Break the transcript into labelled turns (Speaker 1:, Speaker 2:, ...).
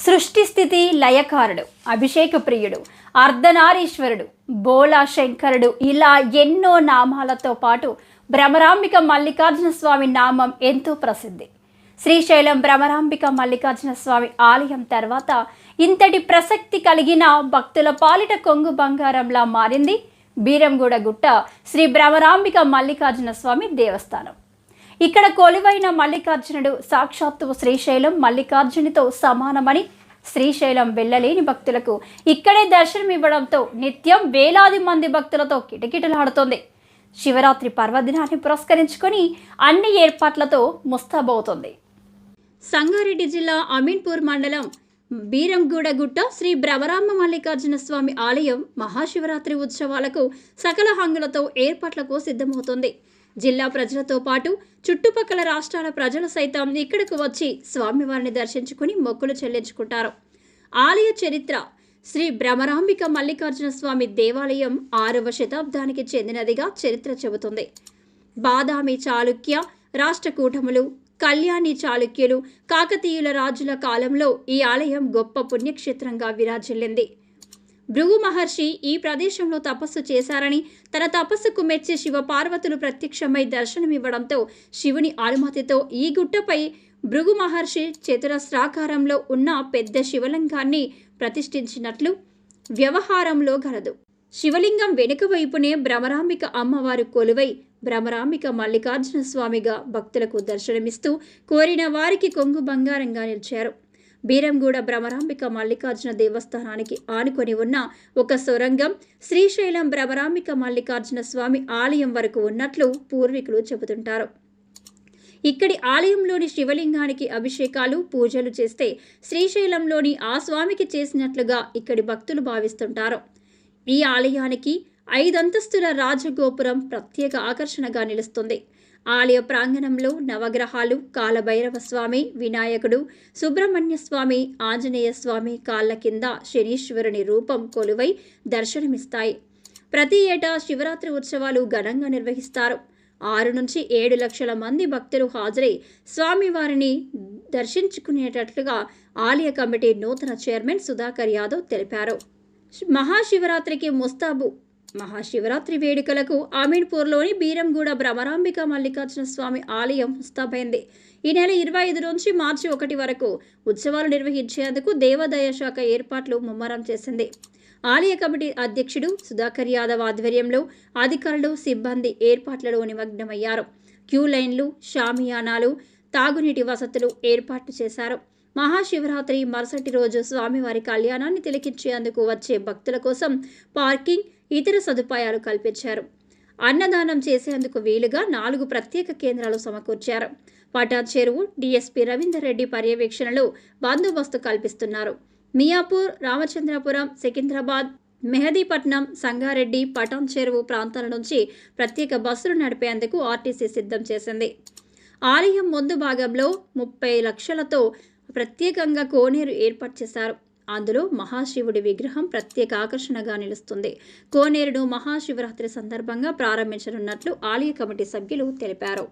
Speaker 1: సృష్టి స్థితి లయకారుడు, అభిషేక ప్రియుడు, అర్ధనారీశ్వరుడు, బోలా శంకరుడు ఇలా ఎన్నో నామాలతో పాటు భ్రమరాంబిక మల్లికార్జున స్వామి నామం ఎంతో ప్రసిద్ధి. శ్రీశైలం భ్రమరాంబిక మల్లికార్జున స్వామి ఆలయం తర్వాత ఇంతటి ప్రసక్తి కలిగిన భక్తుల పాలిట కొంగు బంగారంలా మారింది బీరంగూడ గుట్ట శ్రీ భ్రమరాంబిక మల్లికార్జున స్వామి దేవస్థానం. ఇక్కడ కొలువైన మల్లికార్జునుడు సాక్షాత్తు శ్రీశైలం మల్లికార్జునితో సమానమని, శ్రీశైలం వెళ్ళలేని భక్తులకు ఇక్కడే దర్శనం ఇవ్వడంతో నిత్యం వేలాది మంది భక్తులతో కిటకిటలాడుతోంది. శివరాత్రి పర్వదినాన్ని పురస్కరించుకొని అన్ని ఏర్పాట్లతో ముస్తాబవుతోంది. సంగారెడ్డి జిల్లా అమీన్పూర్ మండలం బీరంగూడ గుట్ట శ్రీ భ్రమరాంబ మల్లికార్జున స్వామి ఆలయం మహాశివరాత్రి ఉత్సవాలకు సకల హంగులతో ఏర్పాట్లకు సిద్ధమవుతోంది. జిల్లా ప్రజలతో పాటు చుట్టుపక్కల రాష్ట్రాల ప్రజలు సైతం ఇక్కడకు వచ్చి స్వామివారిని దర్శించుకుని మొక్కులు చెల్లించుకుంటారు. ఆలయ చరిత్ర: శ్రీ భ్రమరాంబిక మల్లికార్జున స్వామి దేవాలయం 6వ శతాబ్దానికి చెందినదిగా చరిత్ర చెబుతుంది. బాదామి చాళుక్య రాష్ట్రకూటములు, కళ్యాణి చాళుక్యులు, కాకతీయుల రాజుల కాలంలో ఈ ఆలయం గొప్ప పుణ్యక్షేత్రంగా విరాజిల్లింది. భృగు మహర్షి ఈ ప్రదేశంలో తపస్సు చేశారని, తన తపస్సుకు మెచ్చి శివపార్వతులు ప్రత్యక్షమై దర్శనమివ్వడంతో శివుని అనుమతితో ఈ గుట్టపై భృగు మహర్షి చతురస్రాకారంలో ఉన్న పెద్ద శివలింగాన్ని ప్రతిష్ఠించినట్లు వ్యవహారంలో గలదు. శివలింగం వెనుక వైపునే భ్రమరాంబిక అమ్మవారు కొలువై భ్రమరాంబిక మల్లికార్జున స్వామిగా భక్తులకు దర్శనమిస్తూ కోరిన వారికి కొంగు బంగారంగా నిలిచారు. బీరంగూడ భ్రమరాంబిక మల్లికార్జున దేవస్థానానికి ఆనుకొని ఉన్న ఒక సొరంగం శ్రీశైలం భ్రమరాంబిక మల్లికార్జున స్వామి ఆలయం వరకు ఉన్నట్లు పూర్వీకులు చెబుతుంటారు. ఇక్కడి ఆలయంలోని శివలింగానికి అభిషేకాలు, పూజలు చేస్తే శ్రీశైలంలోని ఆ స్వామికి చేసినట్లుగా ఇక్కడి భక్తులు భావిస్తుంటారు. ఈ ఆలయానికి 5 అంతస్తుల రాజగోపురం ప్రత్యేక ఆకర్షణగా నిలుస్తుంది. ఆలయ ప్రాంగణంలో నవగ్రహాలు, కాలభైరవ స్వామి, వినాయకుడు, సుబ్రహ్మణ్య స్వామి, ఆంజనేయ స్వామి కాళ్ళ కింద శనీశ్వరుని రూపం కొలువై దర్శనమిస్తాయి. ప్రతి ఏటా శివరాత్రి ఉత్సవాలు ఘనంగా నిర్వహిస్తారు. 6 నుంచి 7 లక్షల మంది భక్తులు హాజరై స్వామివారిని దర్శించుకునేటట్లుగా ఆలయ కమిటీ నూతన చైర్మన్ సుధాకర్ యాదవ్ తెలిపారు. మహాశివరాత్రికి ముస్తాబు. మహాశివరాత్రి వేడుకలకు అమీన్పూర్లోని బీరంగూడ భ్రమరాంబిక మల్లికార్జున స్వామి ఆలయం ముస్తాబైంది. ఈ నెల 25 నుంచి మార్చి 1 వరకు ఉత్సవాలు నిర్వహించేందుకు దేవాదాయ శాఖ ఏర్పాట్లు ముమ్మరం చేసింది. ఆలయ కమిటీ అధ్యక్షుడు సుధాకర్ యాదవ్ ఆధ్వర్యంలో అధికారులు, సిబ్బంది ఏర్పాట్లలో నిమగ్నమయ్యారు. క్యూ లైన్లు, షామియానాలు, తాగునీటి వసతులు ఏర్పాట్లు చేశారు. మహాశివరాత్రి మరుసటి రోజు స్వామివారి కళ్యాణాన్ని తిలకించేందుకు వచ్చే భక్తుల కోసం పార్కింగ్, ఇతర సదుపాయాలు కల్పించారు. అన్నదానం చేసేందుకు వీలుగా 4 ప్రత్యేక కేంద్రాలు సమకూర్చారు. పటాన్ చెరువు డీఎస్పీ రవీందర్ రెడ్డి పర్యవేక్షణలో బందోబస్తు కల్పిస్తున్నారు. మియాపూర్, రామచంద్రపురం, సికింద్రాబాద్, మెహదీపట్నం, సంగారెడ్డి, పటాన్ చెరువు ప్రాంతాల నుంచి ప్రత్యేక బస్సులు నడిపేందుకు ఆర్టీసీ సిద్ధం చేసింది. ఆలయం ముందు భాగంలో 30 లక్షలతో ప్రత్యేకంగా కోనేరు ఏర్పాటు చేశారు. అందులో మహాశివుడి విగ్రహం ప్రత్యేక ఆకర్షణగా నిలుస్తుంది. కోనేరును మహాశివరాత్రి సందర్భంగా ప్రారంభించనున్నట్లు ఆలయ కమిటీ సభ్యులు తెలిపారు.